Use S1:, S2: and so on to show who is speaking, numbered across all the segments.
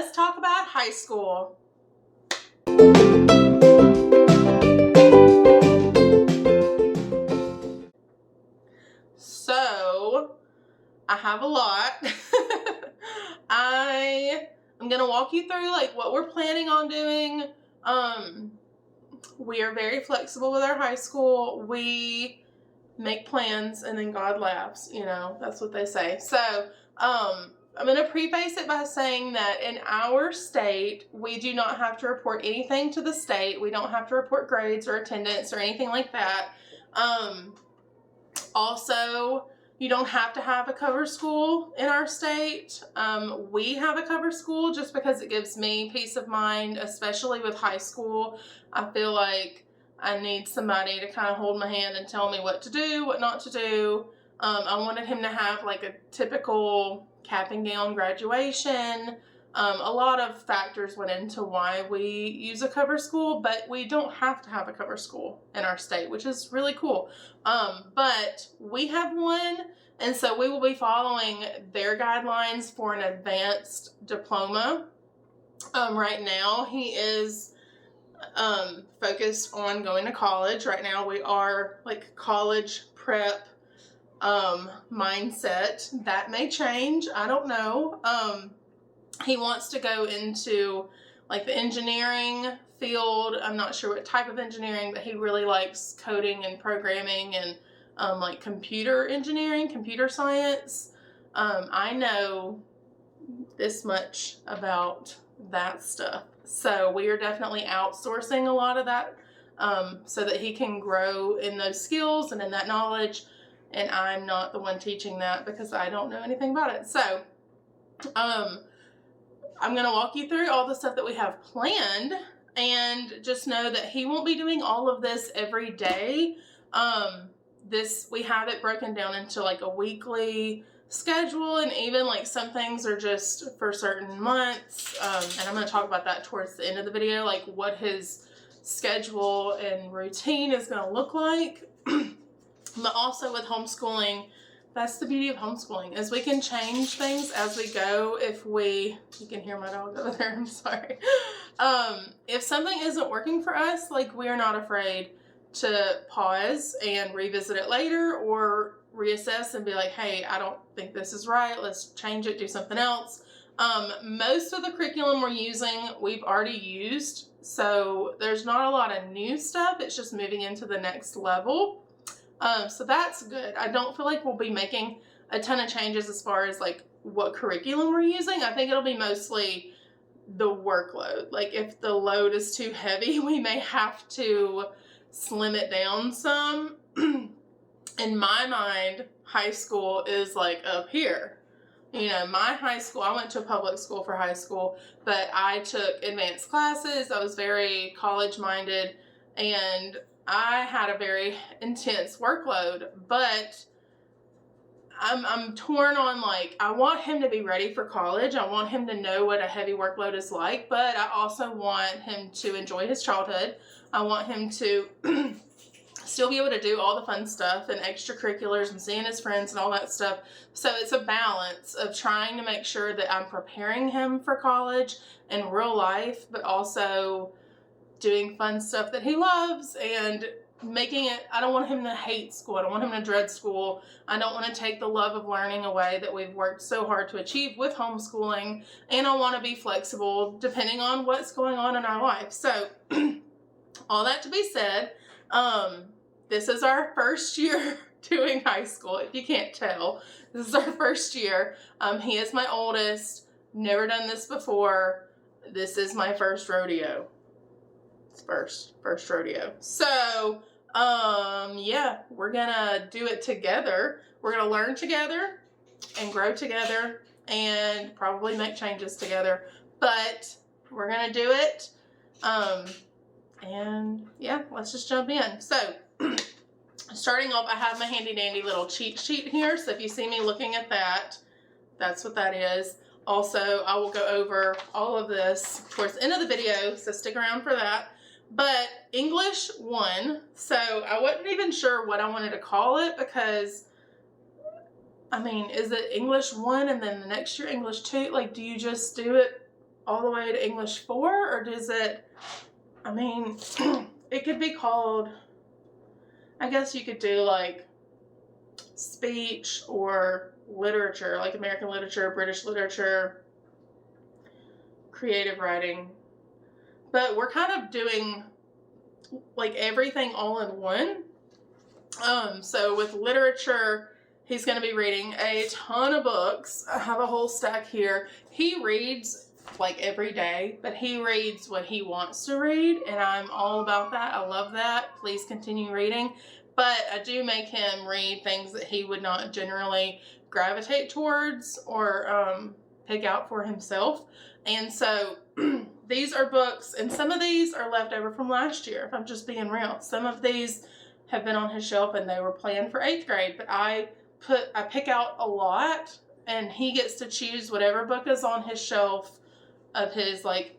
S1: let's talk about high school. So, I have a lot. I'm going to walk you through like what we're planning on doing. We are very flexible with our high school. We make plans and then God laughs, you know, that's what they say. So, I'm going to preface it by saying that in our state, we do not have to report anything to the state. We don't have to report grades or attendance or anything like that. Also, you don't have to have a cover school in our state. We have a cover school just because it gives me peace of mind, especially with high school. I feel like I need somebody to kind of hold my hand and tell me what to do, what not to do. I wanted him to have like a typical cap and gown graduation. A lot of factors went into why we use a cover school, but we don't have to have a cover school in our state, which is really cool. But we have one, and so we will be following their guidelines for an advanced diploma. Right now, he is focused on going to college. Right now, we are like college prep mindset. That may change. I don't know. He wants to go into like the engineering field. I'm not sure what type of engineering, but he really likes coding and programming and like computer engineering, computer science. I know this much about that stuff. So we are definitely outsourcing a lot of that so that he can grow in those skills and in that knowledge. And I'm not the one teaching that because I don't know anything about it. So, I'm going to walk you through all the stuff that we have planned, and just know that he won't be doing all of this every day. We have it broken down into like a weekly schedule, and even like some things are just for certain months. And I'm going to talk about that towards the end of the video, like what his schedule and routine is going to look like. But also with homeschooling, that's the beauty of homeschooling, is we can change things as we go. You can hear my dog over there, I'm sorry. If something isn't working for us, like we're not afraid to pause and revisit it later or reassess and be like, hey, I don't think this is right. Let's change it, do something else. Most of the curriculum we're using, we've already used. So there's not a lot of new stuff. It's just moving into the next level. So that's good. I don't feel like we'll be making a ton of changes as far as like what curriculum we're using. I think it'll be mostly the workload. Like if the load is too heavy, we may have to slim it down some. In my mind, high school is like up here. You know, my high school, I went to a public school for high school, but I took advanced classes. I was very college minded, and I had a very intense workload, but I'm torn on like, I want him to be ready for college. I want him to know what a heavy workload is like, but I also want him to enjoy his childhood. I want him to still be able to do all the fun stuff and extracurriculars and seeing his friends and all that stuff. So it's a balance of trying to make sure that I'm preparing him for college and real life, but also doing fun stuff that he loves and making it, I don't want him to hate school. I don't want him to dread school. I don't want to take the love of learning away that we've worked so hard to achieve with homeschooling. And I want to be flexible depending on what's going on in our life. So all that to be said, this is our first year doing high school. If you can't tell, this is our first year. He is my oldest, never done this before. This is my first rodeo. First rodeo. So, yeah, we're gonna do it together. We're gonna learn together and grow together and probably make changes together, but we're gonna do it. And yeah, let's just jump in. So, starting off, I have my handy dandy little cheat sheet here. So if you see me looking at that, that's what that is. Also, I will go over all of this towards the end of the video, so stick around for that. But English 1, so I wasn't even sure what I wanted to call it because, I mean, is it English 1 and then the next year English 2? Like, do you just do it all the way to English 4, or does it, I mean, it could be called, I guess you could do like speech or literature, like American literature, British literature, creative writing. But we're kind of doing like everything all in one. So with literature, he's going to be reading a ton of books. I have a whole stack here. He reads like every day, but he reads what he wants to read, and I'm all about that. I love that. Please continue reading. But I do make him read things that he would not generally gravitate towards or pick out for himself. And so these are books, and some of these are left over from last year, if I'm just being real. Some of these have been on his shelf and they were planned for 8th grade, but I pick out a lot, and he gets to choose whatever book is on his shelf of his like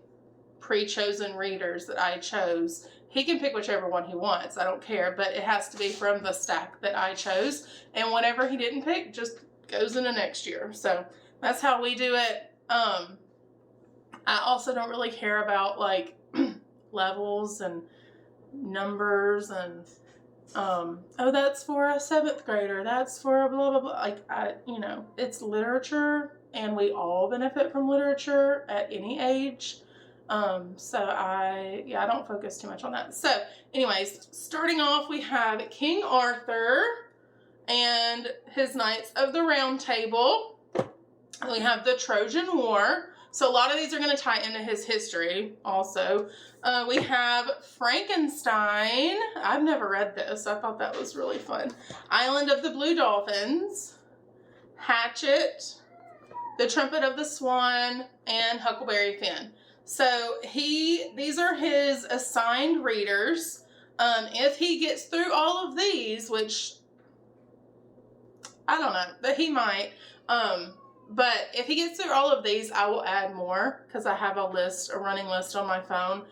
S1: pre-chosen readers that I chose. He can pick whichever one he wants. I don't care, but it has to be from the stack that I chose, and whatever he didn't pick just goes into next year. So that's how we do it. I also don't really care about like levels and numbers and oh, that's for a 7th grader, that's for a blah blah blah. Like, it's literature, and we all benefit from literature at any age. So I don't focus too much on that. So anyways, starting off, we have King Arthur and his Knights of the Round Table. We have the Trojan War. So a lot of these are going to tie into his history also. We have Frankenstein. I've never read this. I thought that was really fun. Island of the Blue Dolphins, Hatchet, The Trumpet of the Swan, and Huckleberry Finn. So these are his assigned readers. If he gets through all of these, which I don't know, but he might. But if he gets through all of these, I will add more because I have a running list on my phone.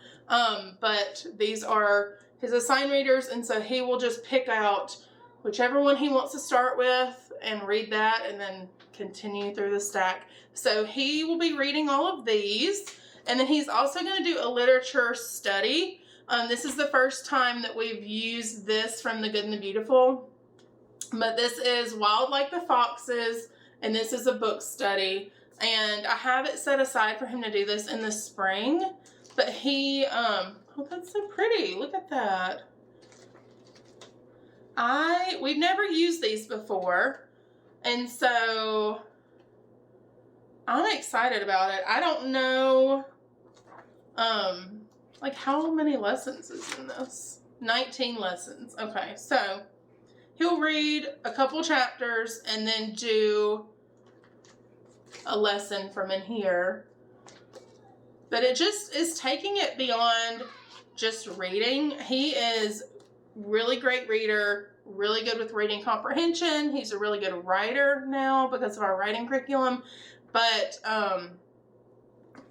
S1: But these are his assigned readers, and so he will just pick out whichever one he wants to start with and read that and then continue through the stack. So he will be reading all of these, and then he's also going to do a literature study. This is the first time that we've used this from The Good and the Beautiful, but this is Wild Like the Foxes, and this is a book study, and I have it set aside for him to do this in the spring, but he, oh, that's so pretty. Look at that. We've never used these before, and so I'm excited about it. I don't know, like how many lessons is in this? 19 lessons. Okay, so he'll read a couple chapters and then do a lesson from in here. But it just is taking it beyond just reading. He is really great reader, really good with reading comprehension. He's a really good writer now because of our writing curriculum. But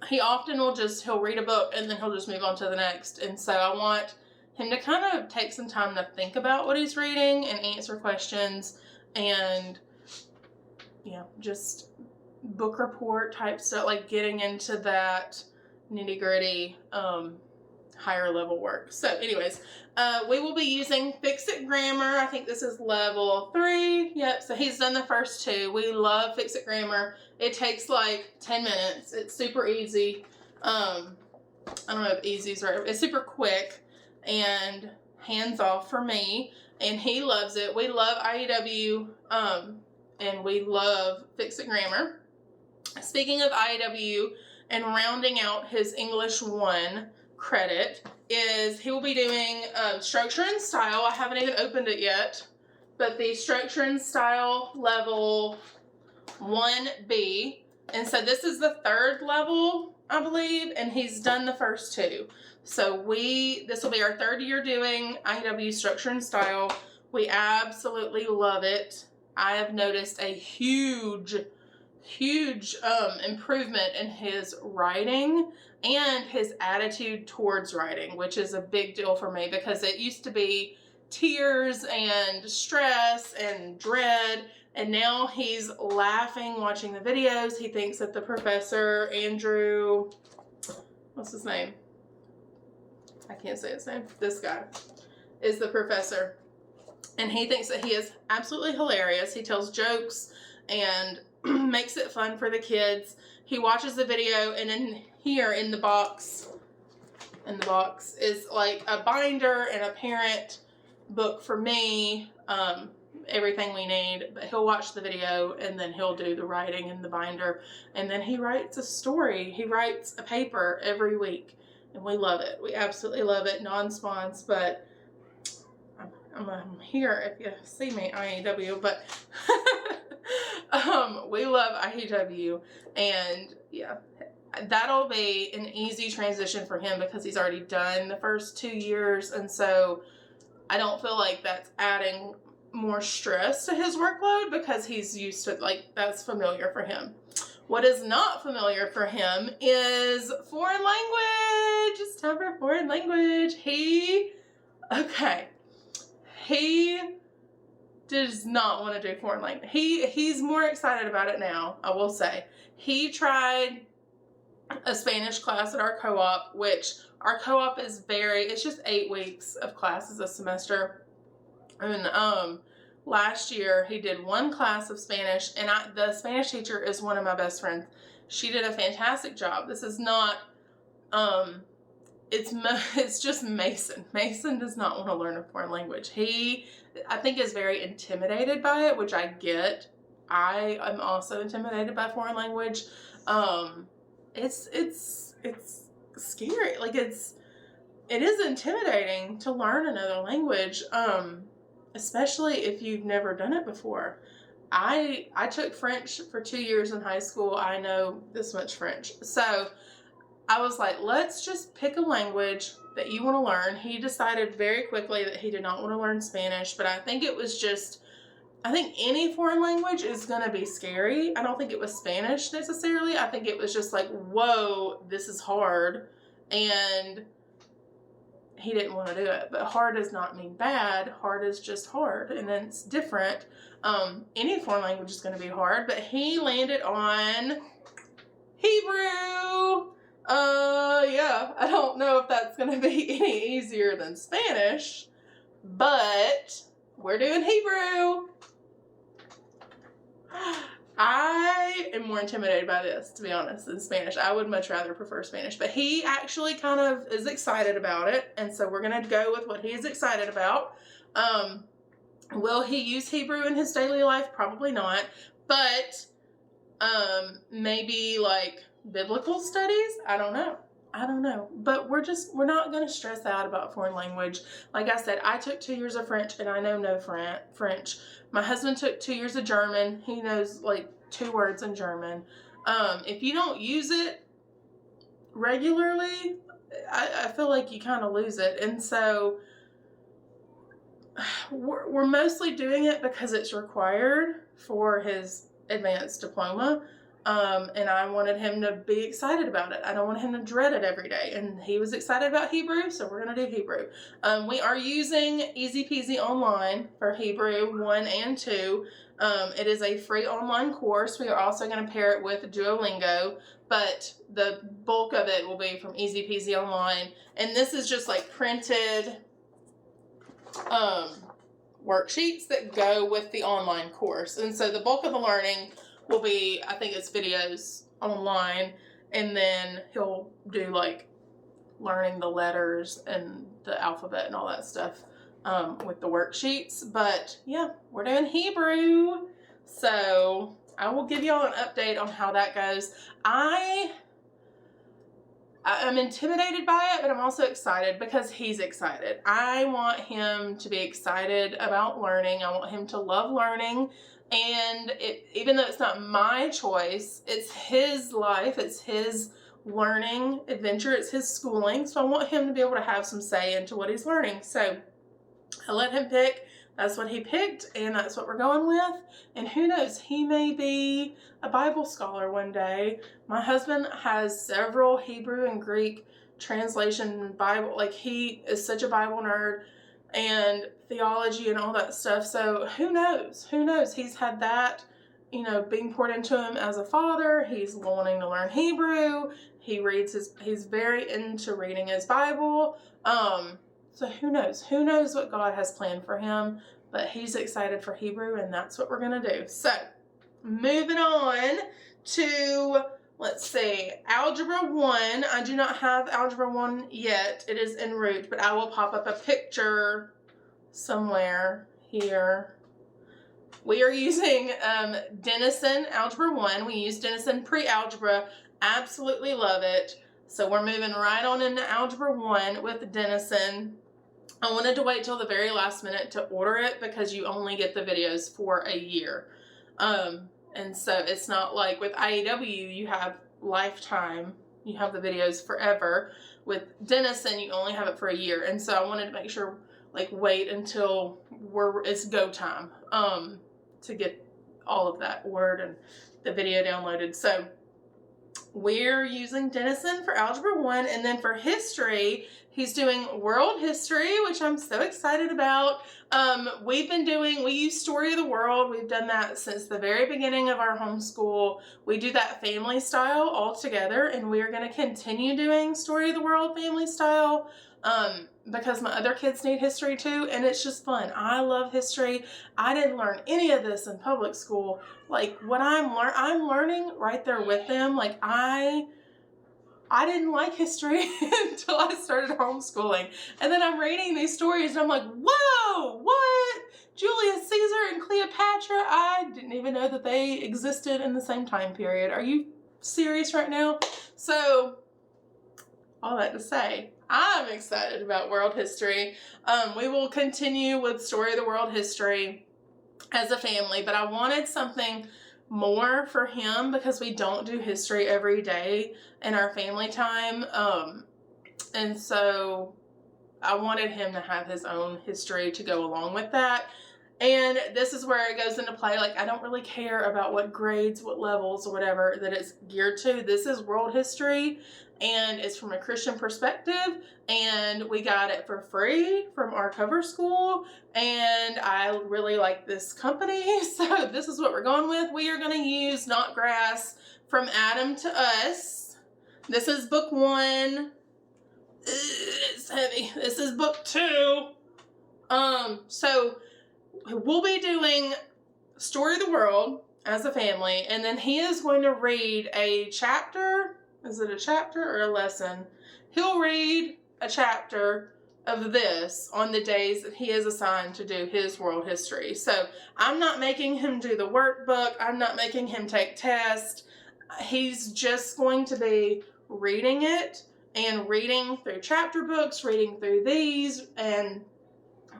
S1: he often he'll read a book and then he'll just move on to the next. And so I want him to kind of take some time to think about what he's reading and answer questions and, just book report type stuff, like getting into that nitty gritty, higher level work. So anyways, we will be using Fix-It Grammar. I think this is level 3. Yep. So he's done the first 2. We love Fix-It Grammar. It takes like 10 minutes. It's super easy. I don't know if easy is right. It's super quick and hands off for me, and he loves it. We love IEW, and we love Fix-It Grammar. Speaking of IEW and rounding out his English 1 credit, he will be doing structure and style. I haven't even opened it yet, but the structure and style level 1B. And so this is the 3rd level, I believe, and he's done the first 2. So this will be our 3rd year doing IEW structure and style. We absolutely love it. I have noticed a huge improvement in his writing and his attitude towards writing, which is a big deal for me because it used to be tears and stress and dread, And now he's laughing watching the videos. He thinks that the professor, Andrew, what's his name? I can't say his name. This guy is the professor. And he thinks that he is absolutely hilarious. He tells jokes and makes it fun for the kids. He watches the video, and in here in the box is like a binder and a parent book for me, everything we need. But he'll watch the video and then he'll do the writing in the binder, and then he writes a story. He writes a paper every week, and we love it. We absolutely love it. Non-spons, but I'm here if you see me, IEW, but we love IEW, and yeah, that'll be an easy transition for him because he's already done the first 2 years, and so I don't feel like that's adding more stress to his workload because he's used to, like, that's familiar for him. What is not familiar for him is foreign language. It's time for foreign language. He does not want to do foreign language. He's more excited about it now, I will say. He tried a Spanish class at our co-op, which our co-op is it's just 8 weeks of classes a semester. And last year he did 1 class of Spanish, and the Spanish teacher is one of my best friends. She did a fantastic job. This is not it's just Mason. Mason does not want to learn a foreign language. He, I think, is very intimidated by it, which I get. I am also intimidated by foreign language. It's scary. Like, it is intimidating to learn another language, especially if you've never done it before. I took French for 2 years in high school. I know this much French. So I was like, let's just pick a language that you want to learn. He decided very quickly that he did not want to learn Spanish, but I think it was just, I think any foreign language is going to be scary. I don't think it was Spanish necessarily. I think it was just like, whoa, this is hard. And he didn't want to do it. But hard does not mean bad. Hard is just hard, and then it's different. Any foreign language is going to be hard, but he landed on Hebrew. Yeah, I don't know if that's going to be any easier than Spanish, but we're doing Hebrew. I am more intimidated by this, to be honest, than Spanish. I would much rather prefer Spanish, but he actually kind of is excited about it, and so we're going to go with what he's excited about. Will he use Hebrew in his daily life? Probably not, but maybe like biblical studies? I don't know. But we're not going to stress out about foreign language. Like I said, I took 2 years of French, and I know no French. My husband took 2 years of German. He knows like 2 words in German. If you don't use it regularly, I feel like you kind of lose it. And so we're mostly doing it because it's required for his advanced diploma. And I wanted him to be excited about it. I don't want him to dread it every day. And he was excited about Hebrew, so we're going to do Hebrew. We are using Easy Peasy Online for Hebrew 1 and 2. It is a free online course. We are also going to pair it with Duolingo, but the bulk of it will be from Easy Peasy Online. And this is just like printed worksheets that go with the online course. And so the bulk of the learning will be, I think it's videos online, and then he'll do like learning the letters and the alphabet and all that stuff with the worksheets. But yeah, we're doing Hebrew, so I will give y'all an update on how that goes. I'm intimidated by it, but I'm also excited because he's excited. I want him to be excited about learning. I want him to love learning. And even though it's not my choice, it's his life, it's his learning adventure, it's his schooling. So I want him to be able to have some say into what he's learning. So I let him pick. That's what he picked, and that's what we're going with. And who knows, he may be a Bible scholar one day. My husband has several Hebrew and Greek translation Bible. Like, he is such a Bible nerd. and theology and all that stuff. So who knows? Who knows? He's had that, you know, being poured into him as a father. He's wanting to learn Hebrew. He's very into reading his Bible. So who knows? Who knows what God has planned for him? But he's excited for Hebrew, and that's what we're going to do. So moving on to, let's see, Algebra 1. I do not have Algebra 1 yet. It is en route, but I will pop up a picture somewhere here. We are using Denison Algebra 1. We use Denison pre-algebra. Absolutely love it. So we're moving right on into Algebra 1 with Denison. I wanted to wait till the very last minute to order it because you only get the videos for a year. And so it's not like with IEW, you have lifetime. You have the videos forever. With Denison, you only have it for a year. And so I wanted to make sure, like, wait until it's go time to get all of that ordered and the video downloaded. So we're using Denison for Algebra 1, and then for history, he's doing world history, which I'm so excited about. We use Story of the World. We've done that since the very beginning of our homeschool. We do that family style all together, and we are going to continue doing Story of the World family style because my other kids need history too, and it's just fun. I love history. I didn't learn any of this in public school. Like, what I'm learning right there with them. Like, I didn't like history until I started homeschooling. And then I'm reading these stories and I'm like, whoa, what? Julius Caesar and Cleopatra? I didn't even know that they existed in the same time period. Are you serious right now? So, all that to say, I'm excited about world history. We will continue with Story of the World history as a family, but I wanted something more for him because we don't do history every day in our family time. And so I wanted him to have his own history to go along with that. And this is where it goes into play. Like, I don't really care about what grades, what levels, or whatever that it's geared to. This is world history, and it's from a Christian perspective, and we got it for free from our cover school, and I really like this company, so this is what we're going with. We are going to use Not Grass from Adam to Us. This is book 1. It's heavy. This is book 2. So we'll be doing Story of the World as a family, and then he is going to read a chapter. Is it a chapter or a lesson? He'll read a chapter of this on the days that he is assigned to do his world history. So I'm not making him do the workbook. I'm not making him take tests. He's just going to be reading it and reading through chapter books, reading through these, and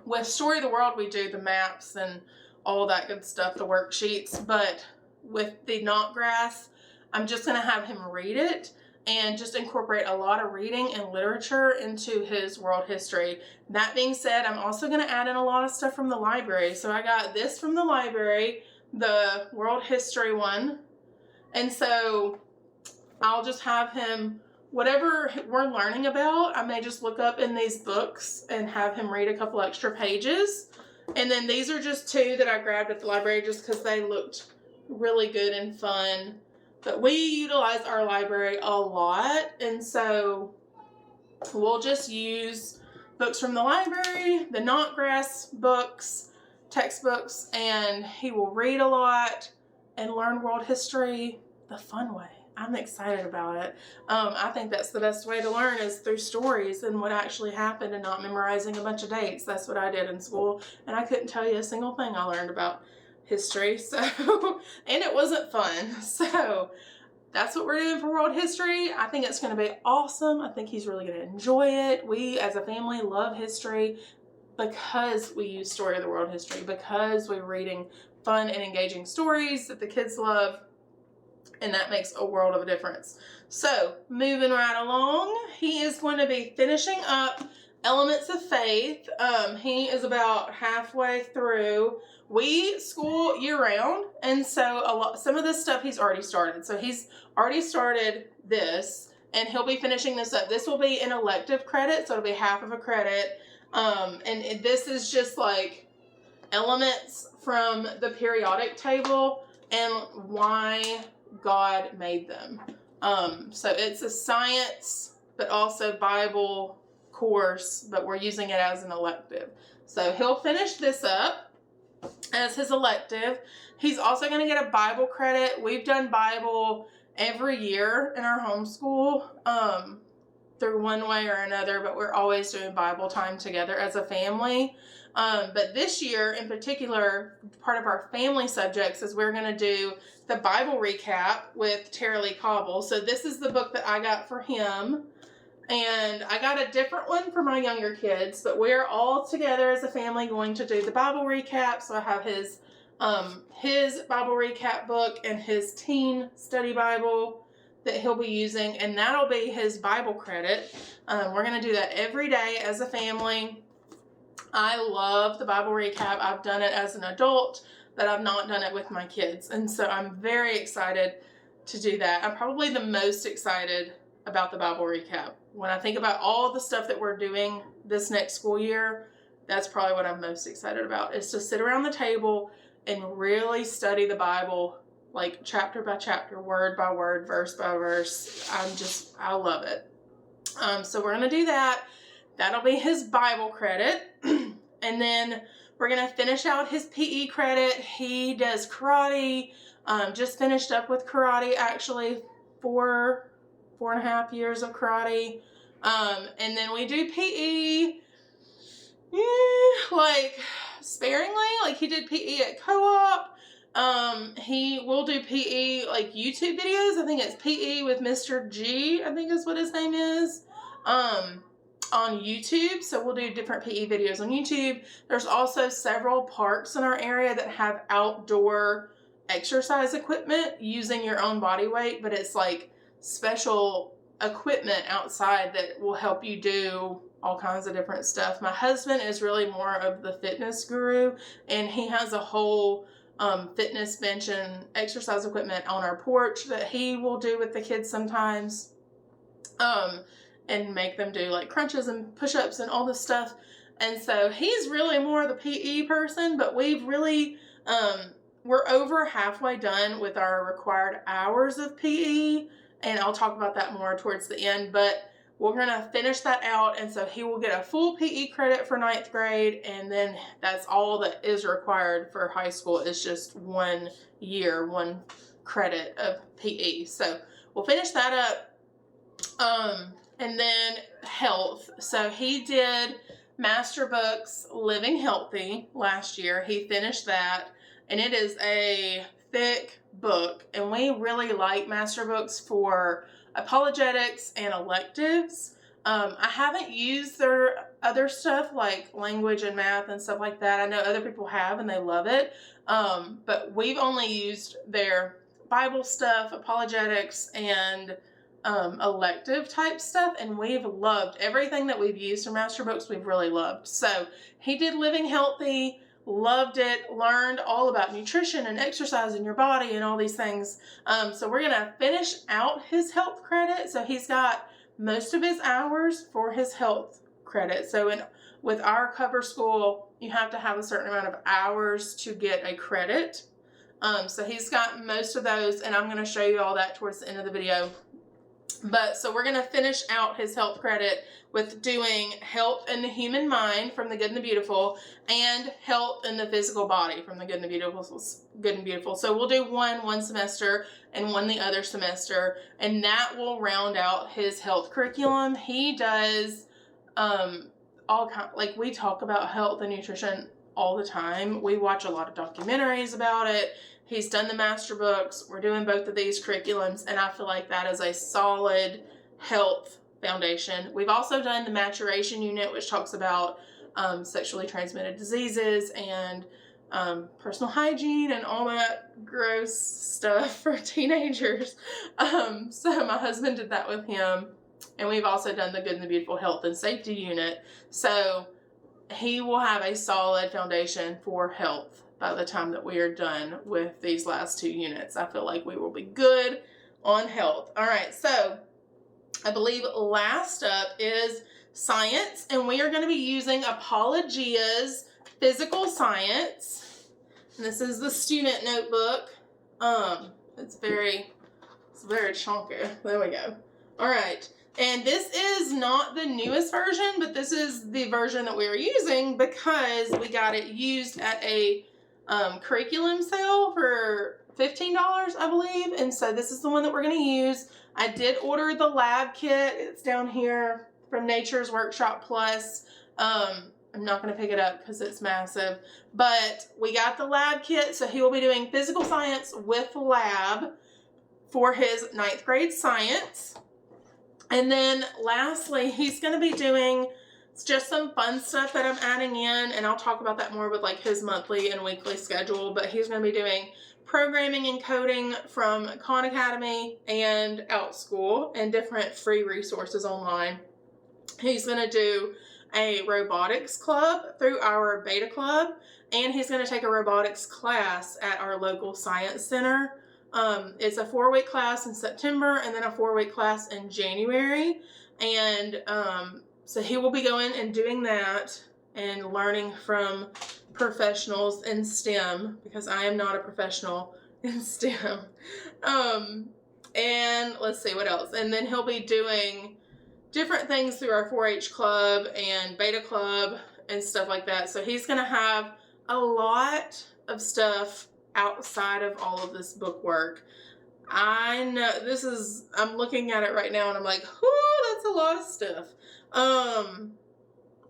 S1: with Story of the World, we do the maps and all that good stuff, the worksheets. But with the Not Grass, I'm just going to have him read it and just incorporate a lot of reading and literature into his world history. That being said, I'm also going to add in a lot of stuff from the library. So I got this from the library, the world history one. And so I'll just have him, whatever we're learning about, I may just look up in these books and have him read a couple extra pages. And then these are just 2 that I grabbed at the library just because they looked really good and fun. But we utilize our library a lot, and so we'll just use books from the library, the Not Grass books, textbooks, and he will read a lot and learn world history the fun way. I'm excited about it. I think that's the best way to learn is through stories and what actually happened and not memorizing a bunch of dates. That's what I did in school, and I couldn't tell you a single thing I learned about history, so and it wasn't fun. So that's what we're doing for world history. I think it's going to be awesome. I think he's really going to enjoy it. We as a family love history because we use Story of the World history, because we're reading fun and engaging stories that the kids love, and that makes a world of a difference. So moving right along, he is going to be finishing up Elements of Faith. He is about halfway through. We school year-round, and so some of this stuff he's already started. So he's already started this, and he'll be finishing this up. This will be an elective credit, so it'll be half of a credit. And this is just like elements from the periodic table and why God made them. So it's a science, but also Bible course, but we're using it as an elective. So he'll finish this up as his elective. He's also going to get a Bible credit. We've done Bible every year in our homeschool, through one way or another, but we're always doing Bible time together as a family. But this year in particular, part of our family subjects is we're going to do the Bible recap with Tara Lee Cobble. So this is the book that I got for him. And I got a different one for my younger kids, but we're all together as a family going to do the Bible recap. So I have his Bible recap book and his teen study Bible that he'll be using, and that'll be his Bible credit. We're going to do that every day as a family. I love the Bible recap. I've done it as an adult, but I've not done it with my kids. And so I'm very excited to do that. I'm probably the most excited about the Bible recap. When I think about all the stuff that we're doing this next school year, that's probably what I'm most excited about, is to sit around the table and really study the Bible, like chapter by chapter, word by word, verse by verse. I love it. So we're going to do that. That'll be his Bible credit. And then we're going to finish out his PE credit. He does karate. Just finished up with karate, actually, 4.5 years of karate. And then we do PE, like sparingly. Like he did PE at co-op. He will do PE, like YouTube videos. I think it's PE with Mr. G, I think is what his name is, on YouTube. So we'll do different PE videos on YouTube. There's also several parks in our area that have outdoor exercise equipment using your own body weight, but it's like special equipment outside that will help you do all kinds of different stuff. My husband is really more of the fitness guru, and he has a whole fitness bench and exercise equipment on our porch that he will do with the kids sometimes, and make them do like crunches and push-ups and all this stuff. And so he's really more the PE person, but we've really, we're over halfway done with our required hours of PE, and I'll talk about that more towards the end, but we're going to finish that out. And so he will get a full PE credit for 9th grade. And then that's all that is required for high school, is just 1 year, 1 credit of PE. So we'll finish that up. And then health. So he did Master Books Living Healthy last year. He finished that, and it is a thick book, and we really like Master Books for apologetics and electives. I haven't used their other stuff like language and math and stuff like that. I know other people have and they love it, but we've only used their Bible stuff, apologetics, and elective type stuff, and we've loved everything that we've used from Master Books. We've really loved. So he did Living Healthy, loved it, learned all about nutrition and exercise in your body and all these things. So we're going to finish out his health credit. So he's got most of his hours for his health credit. So with our cover school, you have to have a certain amount of hours to get a credit. So he's got most of those, and I'm going to show you all that towards the end of the video. But so we're going to finish out his health credit with doing health in the human mind from the Good and the Beautiful, and health in the physical body from the Good and the Beautiful. So we'll do one semester and one the other semester, and that will round out his health curriculum. He does like we talk about health and nutrition all the time. We watch a lot of documentaries about it. He's done the Master Books. We're doing both of these curriculums, and I feel like that is a solid health foundation. We've also done the maturation unit, which talks about sexually transmitted diseases and personal hygiene and all that gross stuff for teenagers. So my husband did that with him, and we've also done the Good and the Beautiful health and safety unit. So he will have a solid foundation for health by the time that we are done with these last 2 units. I feel like we will be good on health. All right, so I believe last up is science, and we are going to be using Apologia's physical science. And this is the student notebook. It's very chunky. There we go. All right. And this is not the newest version, but this is the version that we are using because we got it used at a curriculum sale for $15, I believe. And so this is the one that we're going to use. I did order the lab kit. It's down here from Nature's Workshop Plus. I'm not going to pick it up because it's massive, but we got the lab kit. So he will be doing physical science with lab for his 9th grade science. And then lastly, he's going to be doing just some fun stuff that I'm adding in, and I'll talk about that more with like his monthly and weekly schedule, but he's going to be doing programming and coding from Khan Academy and Outschool and different free resources online. He's going to do a robotics club through our beta club, and he's going to take a robotics class at our local science center. It's a 4-week class in September and then a 4-week class in January. And so he will be going and doing that and learning from professionals in STEM, because I am not a professional in STEM. And let's see what else. And then he'll be doing different things through our 4-H club and beta club and stuff like that. So he's going to have a lot of stuff outside of all of this book work. I know I'm looking at it right now and I'm like, whoo, that's a lot of stuff.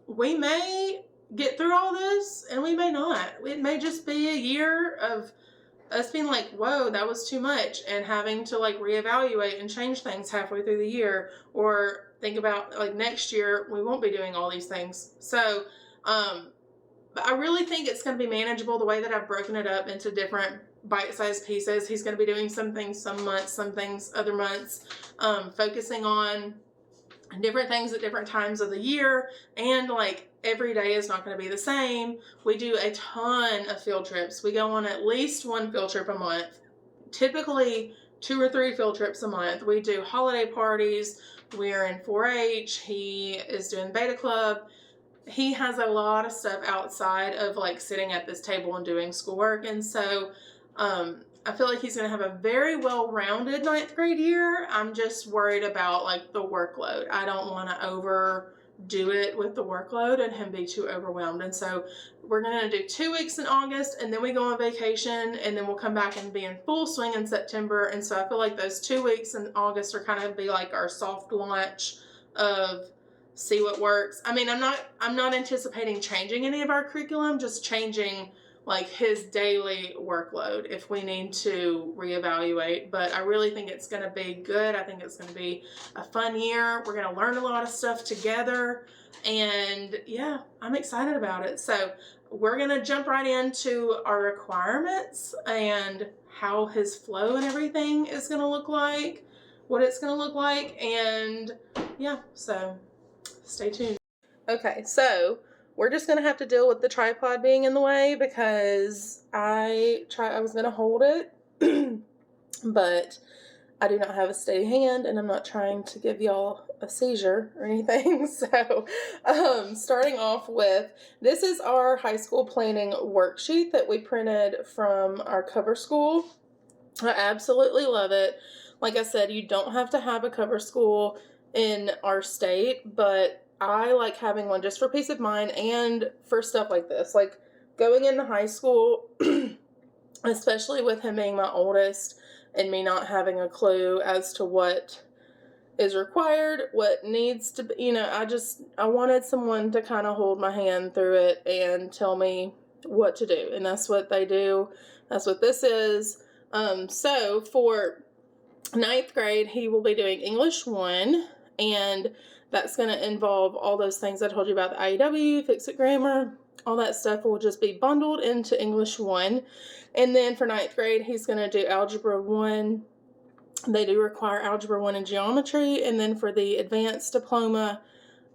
S1: We may get through all this and we may not. It may just be a year of us being like, whoa, that was too much, and having to like reevaluate and change things halfway through the year, or think about like next year we won't be doing all these things. So but I really think it's going to be manageable the way that I've broken it up into different bite-sized pieces. He's going to be doing some things some months, some things other months, focusing on different things at different times of the year, and like every day is not going to be the same. We do a ton of field trips. We go on at least 1 field trip a month, typically 2 or 3 field trips a month. We do holiday parties. We're in 4-H. He is doing beta club. He has a lot of stuff outside of like sitting at this table and doing schoolwork. And so I feel like he's going to have a very well-rounded 9th grade year. I'm just worried about like the workload. I don't want to overdo it with the workload and him be too overwhelmed. And so we're going to do 2 weeks in August, and then we go on vacation, and then we'll come back and be in full swing in September. And so I feel like those 2 weeks in August are kind of be like our soft launch of see what works. I mean, I'm not anticipating changing any of our curriculum, just changing like his daily workload if we need to reevaluate. But I really think it's going to be good. I think it's going to be a fun year. We're going to learn a lot of stuff together, and yeah, I'm excited about it. So we're going to jump right into our requirements and how his flow and everything is going to look like, what it's going to look like, and yeah, so stay tuned. Okay, so we're just going to have to deal with the tripod being in the way, because I was going to hold it, but I do not have a steady hand, and I'm not trying to give y'all a seizure or anything. So starting off with, this is our high school planning worksheet that we printed from our cover school. I absolutely love it. Like I said, you don't have to have a cover school in our state, but I like having one just for peace of mind and for stuff like this. Like going into high school, especially with him being my oldest and me not having a clue as to what is required, what needs to be, you know, I wanted someone to kind of hold my hand through it and tell me what to do. And that's what they do. That's what this is. So for 9th grade, he will be doing English 1, and that's going to involve all those things I told you about, the IEW, Fix-It Grammar, all that stuff will just be bundled into English 1. And then for 9th grade, he's going to do Algebra 1. They do require Algebra 1 and Geometry. And then for the Advanced Diploma,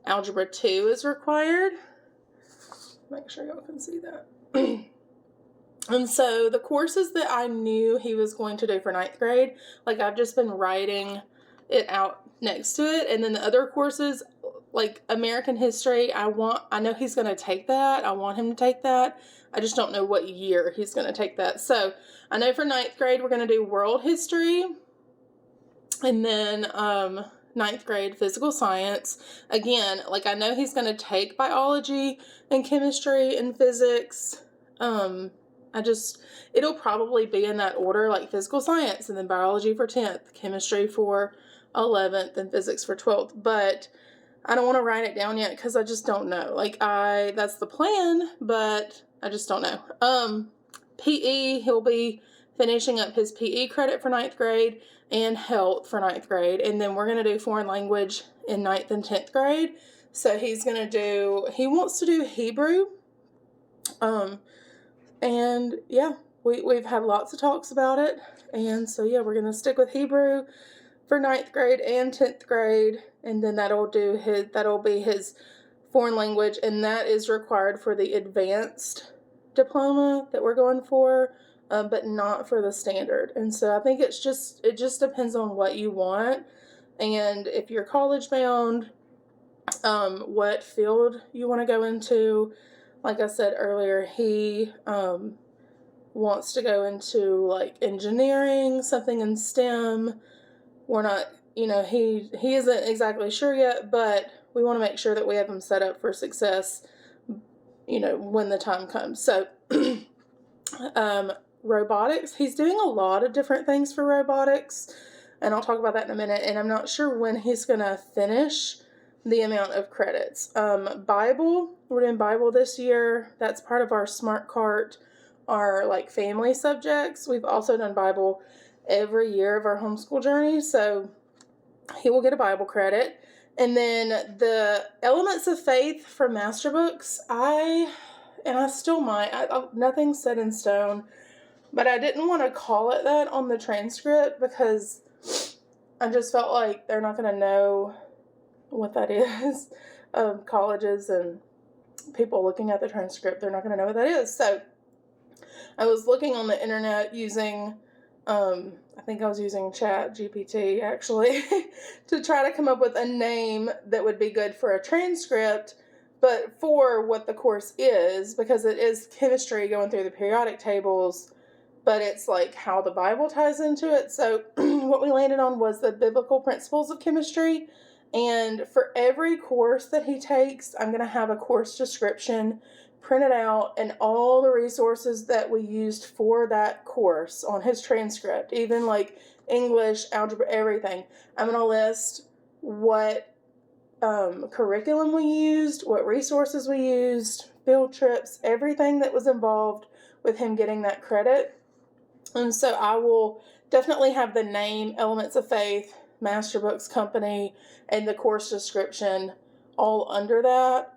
S1: Algebra 2 is required. Make sure y'all can see that. And so the courses that I knew he was going to do for 9th grade, like I've just been writing it out next to it. And then the other courses, like American history, I know he's going to take that. I want him to take that. I just don't know what year he's going to take that. So I know for 9th grade, we're going to do world history. And then 9th grade physical science. Again, like I know he's going to take biology and chemistry and physics. It'll probably be in that order, like physical science and then biology for 10th, chemistry for 11th, and physics for 12th. But I don't want to write it down yet because I just don't know. Like that's the plan, but I just don't know. PE, he'll be finishing up his PE credit for 9th grade and health for 9th grade. And then we're going to do foreign language in 9th and 10th grade. So he wants to do Hebrew. And yeah, we've had lots of talks about it. And so yeah, we're going to stick with Hebrew for 9th grade and 10th grade. And then that'll be his foreign language. And that is required for the advanced diploma that we're going for, but not for the standard. And so I think it just depends on what you want. And if you're college bound, what field you want to go into. Like I said earlier, he wants to go into like engineering, something in STEM. We're not, he isn't exactly sure yet, but we want to make sure that we have him set up for success, when the time comes. So, robotics, he's doing a lot of different things for robotics, and I'll talk about that in a minute, and I'm not sure when he's going to finish the amount of credits. Bible, we're doing Bible this year. That's part of our Smart Cart, our like family subjects. We've also done Bible every year of our homeschool journey, so he will get a Bible credit. And then the Elements of Faith from Master Books, I still might, nothing's set in stone, but I didn't want to call it that on the transcript because I just felt like they're not going to know what that is. Colleges and people looking at the transcript, they're not going to know what that is. So I was looking on the internet using, I think I was using Chat GPT actually to try to come up with a name that would be good for a transcript, but for what the course is, because it is chemistry going through the periodic tables, but it's like how the Bible ties into it. So what we landed on was the biblical principles of chemistry. And for every course that he takes, I'm going to have a course description printed out and all the resources that we used for that course on his transcript, even like English, algebra, everything. I'm going to list what curriculum we used, what resources we used, field trips, everything that was involved with him getting that credit. And so I will definitely have the name, Elements of Faith, Master Books Company, and the course description all under that.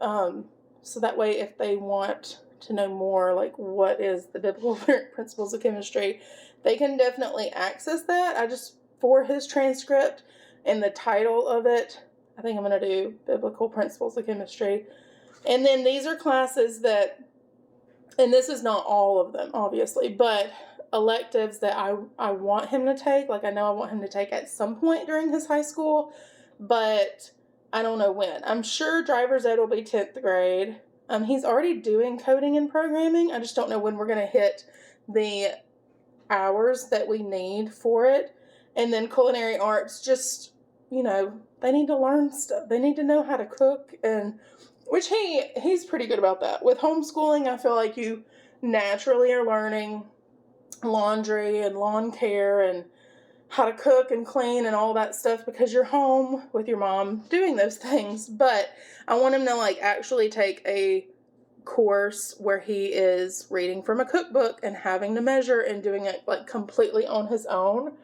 S1: So that way, if they want to know more, like what is the biblical principles of chemistry, they can definitely access that. For his transcript and the title of it, I think I'm going to do biblical principles of chemistry. And then these are classes and this is not all of them, obviously, but electives that I want him to take. Like I know I want him to take at some point during his high school, but I don't know when. I'm sure driver's ed will be 10th grade. He's already doing coding and programming. I just don't know when we're going to hit the hours that we need for it. And then culinary arts, just, they need to learn stuff. They need to know how to cook, and which he's pretty good about that. With homeschooling, I feel like you naturally are learning laundry and lawn care and how to cook and clean and all that stuff because you're home with your mom doing those things. But I want him to like actually take a course where he is reading from a cookbook and having to measure and doing it like completely on his own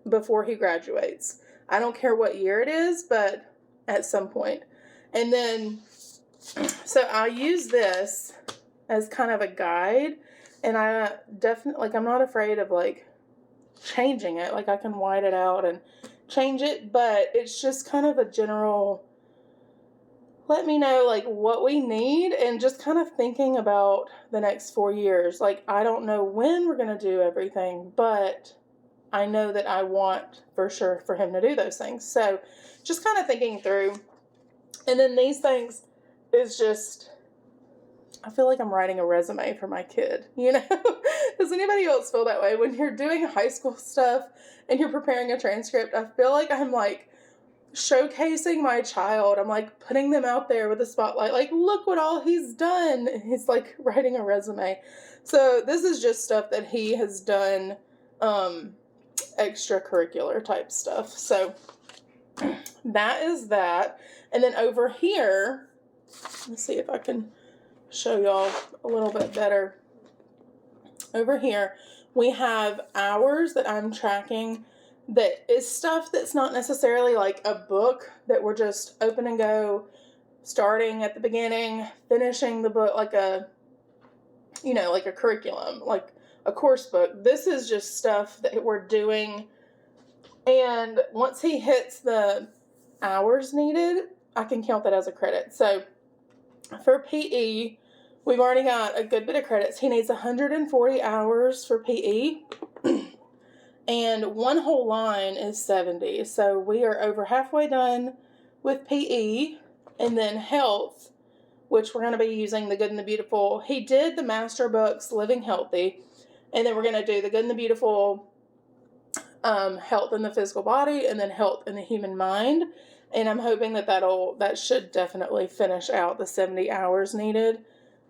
S1: before he graduates. I don't care what year it is, but at some point. And then, so I'll use this as kind of a guide, and I definitely, I'm not afraid of changing it. I can white it out and change it, but it's just kind of a general, let me know what we need, and just kind of thinking about the next 4 years. I don't know when we're going to do everything, but I know that I want for sure for him to do those things. So just kind of thinking through. And then these things is just, I feel like I'm writing a resume for my kid, you know? Does anybody else feel that way? When you're doing high school stuff and you're preparing a transcript, I feel like I'm like showcasing my child. I'm like putting them out there with a spotlight, like, look what all he's done. And he's like writing a resume. So this is just stuff that he has done, extracurricular type stuff. So that is that. And then over here, let's see if I can show y'all a little bit better. Over here, we have hours that I'm tracking that is stuff that's not necessarily like a book that we're just open and go, starting at the beginning, finishing the book like a, you know, like a curriculum, like a course book. This is just stuff that we're doing. And once he hits the hours needed, I can count that as a credit. So for PE, we've already got a good bit of credits. He needs 140 hours for PE. And one whole line is 70. So we are over halfway done with PE. And then health, which we're going to be using the Good and the Beautiful. He did the master books, Living Healthy. And then we're going to do the Good and the Beautiful, health in the physical body, and then health in the human mind. And I'm hoping that that should definitely finish out the 70 hours needed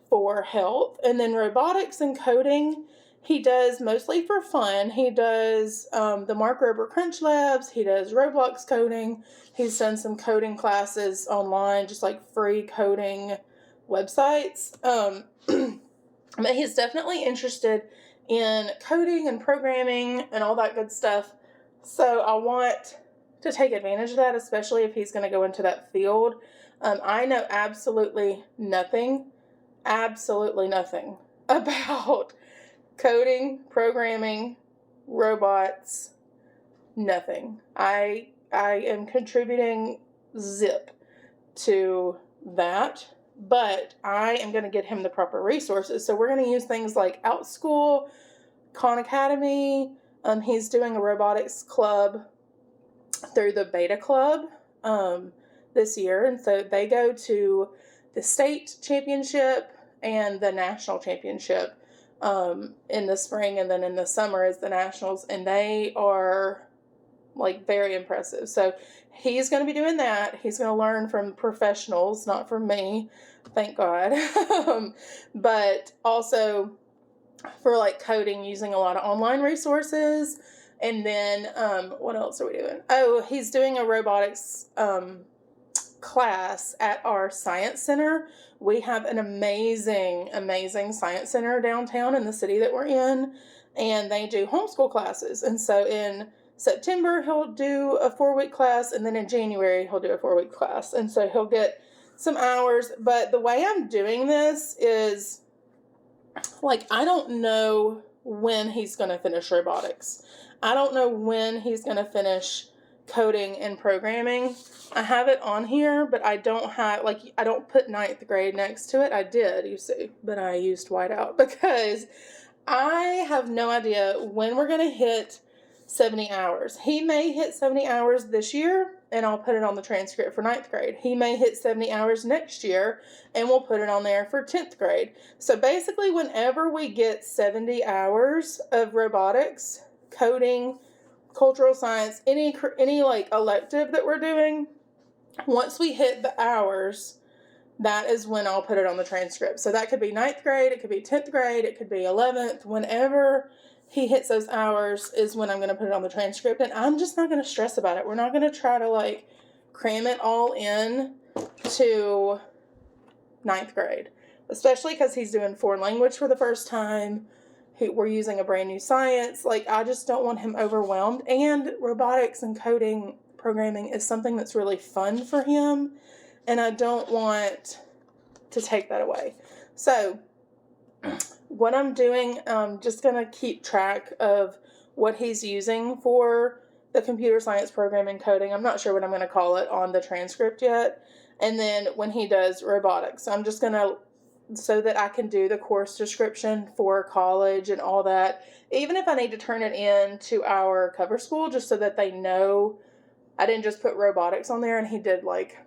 S1: for health. And then robotics and coding, he does mostly for fun. He does the Mark Rober Crunch Labs. He does Roblox coding. He's done some coding classes online, just like free coding websites. But he's definitely interested in coding and programming and all that good stuff. So I want to take advantage of that, especially if he's going to go into that field. I know absolutely nothing about coding, programming, robots, nothing. I am contributing zip to that, but I am going to get him the proper resources. So we're going to use things like OutSchool, Khan Academy. He's doing a robotics club through the Beta Club this year. And so they go to the state championship and the national championship in the spring, and then in the summer is the nationals, and they are like very impressive. So he's going to be doing that. He's going to learn from professionals, not from me, thank God. But also for like coding, using a lot of online resources. And then what else are we doing? Oh, he's doing a robotics class at our science center. We have an amazing science center downtown in the city that we're in, and they do homeschool classes. And so in September, he'll do a 4-week class, and then in January, he'll do a 4-week class. And so he'll get some hours. But the way I'm doing this is, like, I don't know when he's going to finish robotics. I don't know when he's going to finish coding and programming. I have it on here, but I don't put 9th grade next to it. I did, you see, but I used whiteout because I have no idea when we're going to hit 70 hours. He may hit 70 hours this year, and I'll put it on the transcript for 9th grade. He may hit 70 hours next year, and we'll put it on there for 10th grade. So basically, whenever we get 70 hours of robotics, coding, cultural science, any like elective that we're doing, once we hit the hours, that is when I'll put it on the transcript. So that could be 9th grade, it could be 10th grade, it could be 11th. Whenever he hits those hours is when I'm going to put it on the transcript. And I'm just not going to stress about it. We're not going to try to like cram it all in to 9th grade, especially because he's doing foreign language for the first time. We're using a brand new science. Like, I just don't want him overwhelmed. And robotics and coding programming is something that's really fun for him, and I don't want to take that away. So what I'm doing, I'm just going to keep track of what he's using for the computer science programming coding. I'm not sure what I'm going to call it on the transcript yet. And then when he does robotics, I'm just going to, so that I can do the course description for college and all that, even if I need to turn it in to our cover school, just so that they know I didn't just put robotics on there and he did like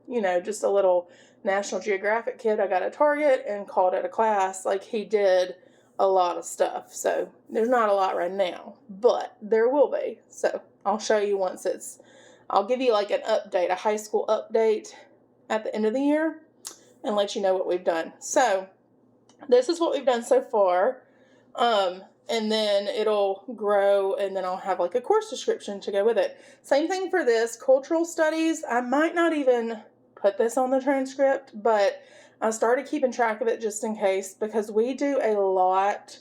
S1: just a little National Geographic kid I got at Target and called it a class. Like, he did a lot of stuff. So there's not a lot right now, but there will be. So I'll show you once I'll give you like an update, a high school update at the end of the year and let you know what we've done. So this is what we've done so far. And then it'll grow, and then I'll have like a course description to go with it. Same thing for this, cultural studies. I might not even put this on the transcript, but I started keeping track of it just in case, because we do a lot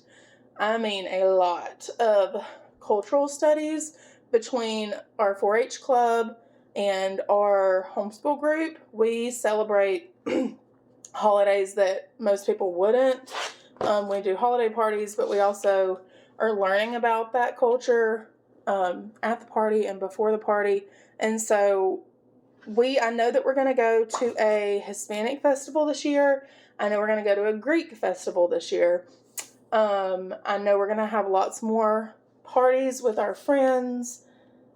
S1: of cultural studies between our 4-H club and our homeschool group. We celebrate holidays that most people wouldn't. We do holiday parties, but we also are learning about that culture at the party and before the party. And so I know that we're going to go to a Hispanic festival this year. I know we're going to go to a Greek festival this year. I know we're going to have lots more parties with our friends.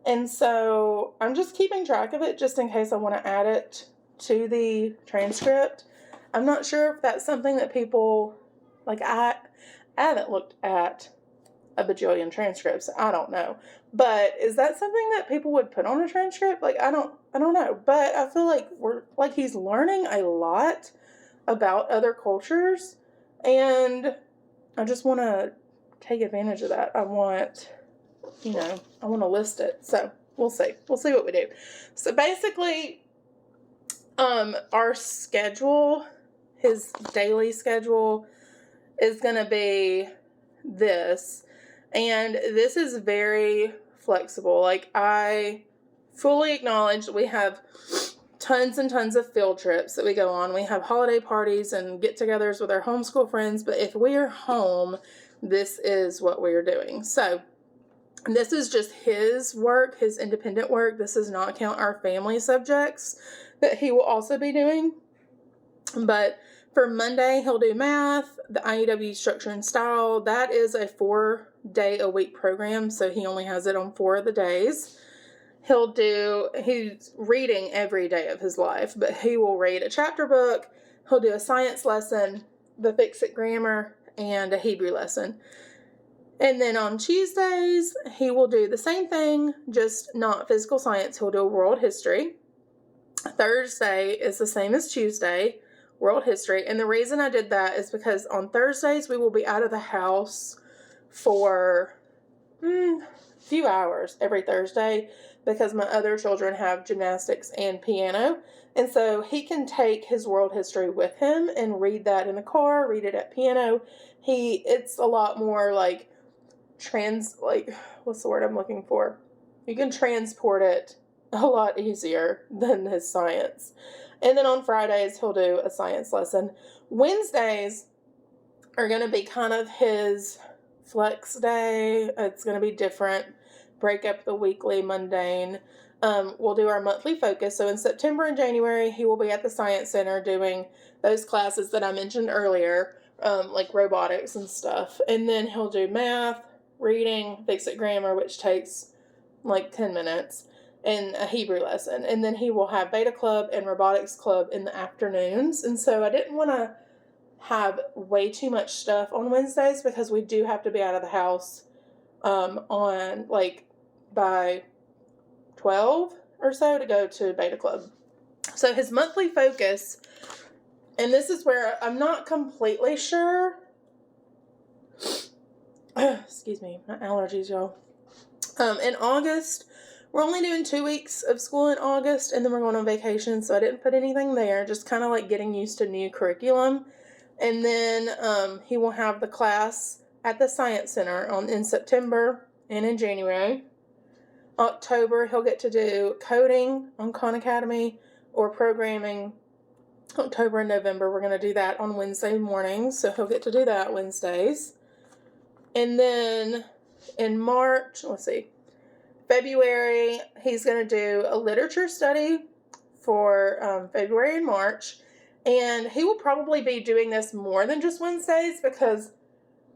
S1: And so I'm just keeping track of it just in case I want to add it to the transcript. I'm not sure if that's something that people... Like, I haven't looked at a bajillion transcripts. I don't know. But is that something that people would put on a transcript? Like, I don't know. But I feel like he's learning a lot about other cultures. And I just want to take advantage of that. I want to list it. So we'll see. We'll see what we do. So basically, our schedule, his daily schedule, is going to be this. And this is very flexible. Like, I fully acknowledge we have tons and tons of field trips that we go on. We have holiday parties and get-togethers with our homeschool friends. But if we are home, this is what we are doing. So this is just his work, his independent work. This does not count our family subjects that he will also be doing. But for Monday, he'll do math, the IEW structure and style. That is a 4-day-a-week program, so he only has it on 4 of the days. He's reading every day of his life, but he will read a chapter book. He'll do a science lesson, the Fix-It grammar, and a Hebrew lesson. And then on Tuesdays, he will do the same thing, just not physical science. He'll do world history. Thursday is the same as Tuesday, world history. And the reason I did that is because on Thursdays we will be out of the house for a few hours every Thursday because my other children have gymnastics and piano. And so he can take his world history with him and read that in the car, read it at piano. It's a lot more like what's the word I'm looking for? You can transport it a lot easier than his science. And then on Fridays, he'll do a science lesson. Wednesdays are going to be kind of his flex day. It's going to be different. Break up the weekly mundane. We'll do our monthly focus. So in September and January, he will be at the Science Center doing those classes that I mentioned earlier, like robotics and stuff. And then he'll do math, reading, Fix-It grammar, which takes like 10 minutes. And a Hebrew lesson. And then he will have Beta Club and Robotics Club in the afternoons. And so I didn't want to have way too much stuff on Wednesdays because we do have to be out of the house on by 12 or so to go to Beta Club. So his monthly focus, and this is where I'm not completely sure. Excuse me, my allergies, y'all. In August, we're only doing 2 weeks of school in August, and then we're going on vacation, so I didn't put anything there, just kind of like getting used to new curriculum. And then he will have the class at the Science Center in September and in January. October, he'll get to do coding on Khan Academy or programming. October and November, we're going to do that on Wednesday mornings, so he'll get to do that Wednesdays. And then in March, February, he's going to do a literature study for February and March. And he will probably be doing this more than just Wednesdays because,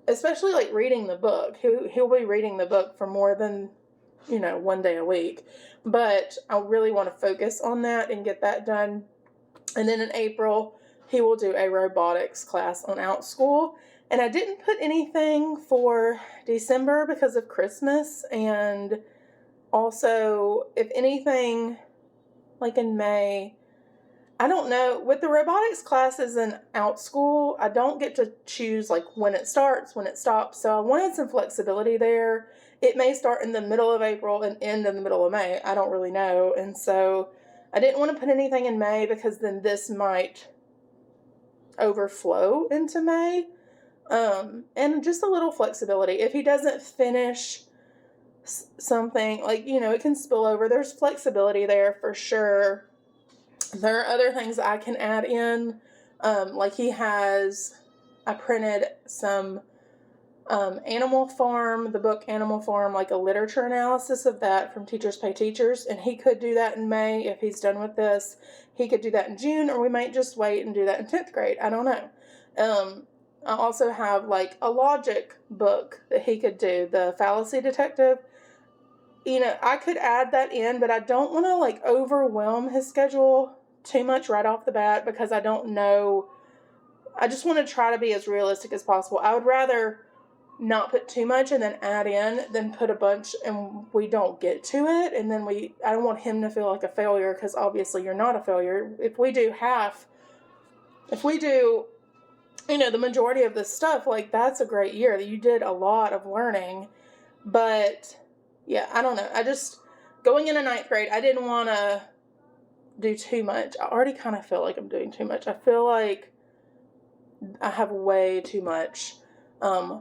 S1: especially like reading the book, he'll be reading the book for more than, 1 day a week. But I really want to focus on that and get that done And then in April, he will do a robotics class on Outschool. And I didn't put anything for December because of Christmas. And also, if anything, like in May, I don't know. With the robotics classes in Outschool, I don't get to choose like when it starts, when it stops. So I wanted some flexibility there. It may start in the middle of April and end in the middle of May. I don't really know. And so I didn't want to put anything in May because then this might overflow into May. And just a little flexibility. If he doesn't finish something, like, it can spill over. There's flexibility there for sure. There are other things I can add in. Like I printed some Animal Farm, the book Animal Farm, like a literature analysis of that from Teachers Pay Teachers. And he could do that in May if he's done with this. He could do that in June, or we might just wait and do that in 10th grade. I don't know. I also have like a logic book that he could do, the Fallacy Detective. I could add that in, but I don't want to like overwhelm his schedule too much right off the bat because I don't know. I just want to try to be as realistic as possible. I would rather not put too much and then add in than put a bunch and we don't get to it. And then I don't want him to feel like a failure, because obviously you're not a failure. If we do the majority of this stuff, like, that's a great year. You did a lot of learning. But yeah, I don't know. Going into 9th grade, I didn't want to do too much. I already kind of feel like I'm doing too much. I feel like I have way too much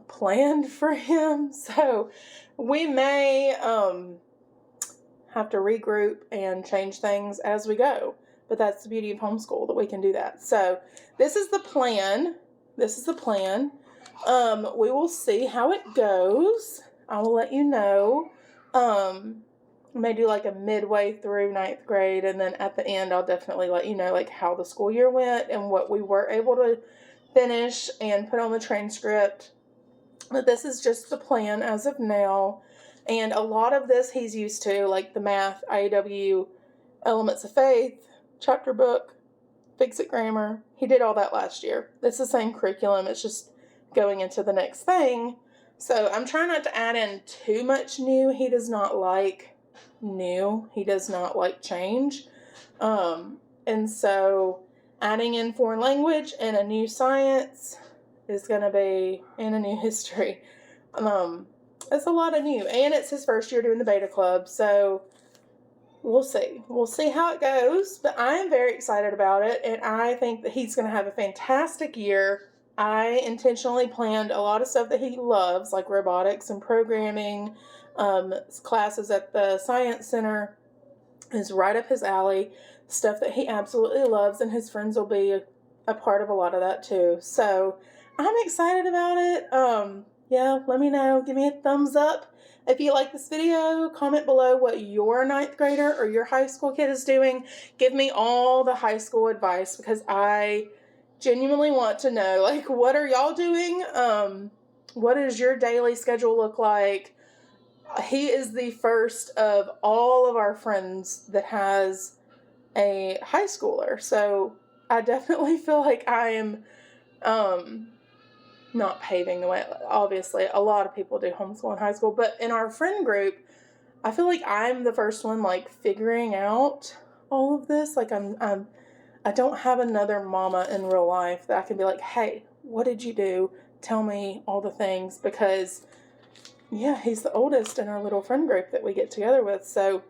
S1: planned for him. So we may have to regroup and change things as we go. But that's the beauty of homeschool, that we can do that. So this is the plan. We will see how it goes. I will let you know. May do like a midway through 9th grade, and then at the end I'll definitely let you know like how the school year went and what we were able to finish and put on the transcript. But this is just the plan as of now, and a lot of this he's used to, like the math, IAW, Elements of Faith, chapter book, Fix-It grammar. He did all that last year. It's the same curriculum, it's just going into the next thing. So I'm trying not to add in too much new. He does not like new. He does not like change. And so adding in foreign language and a new science is going to be, and a new history. It's a lot of new. And it's his first year doing the beta club. So we'll see. We'll see how it goes. But I am very excited about it. And I think that he's going to have a fantastic year. I intentionally planned a lot of stuff that he loves, like robotics and programming. Classes at the Science Center is right up his alley. Stuff that he absolutely loves, and his friends will be a part of a lot of that too. So I'm excited about it. Let me know. Give me a thumbs up if you like this video. Comment below what your 9th grader or your high school kid is doing. Give me all the high school advice, because I genuinely want to know, like, what are y'all doing? What does your daily schedule look like? He is the first of all of our friends that has a high schooler. So I definitely feel like I am not paving the way. Obviously, a lot of people do homeschool in high school. But in our friend group, I feel like I'm the first one, like, figuring out all of this. Like, I don't have another mama in real life that I can be like, hey, what did you do? Tell me all the things. Because, yeah, he's the oldest in our little friend group that we get together with. So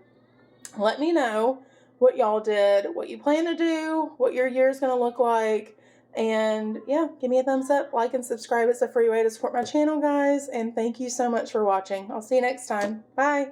S1: let me know what y'all did, what you plan to do, what your year is going to look like. And yeah, give me a thumbs up, like, and subscribe. It's a free way to support my channel, guys. And thank you so much for watching. I'll see you next time. Bye.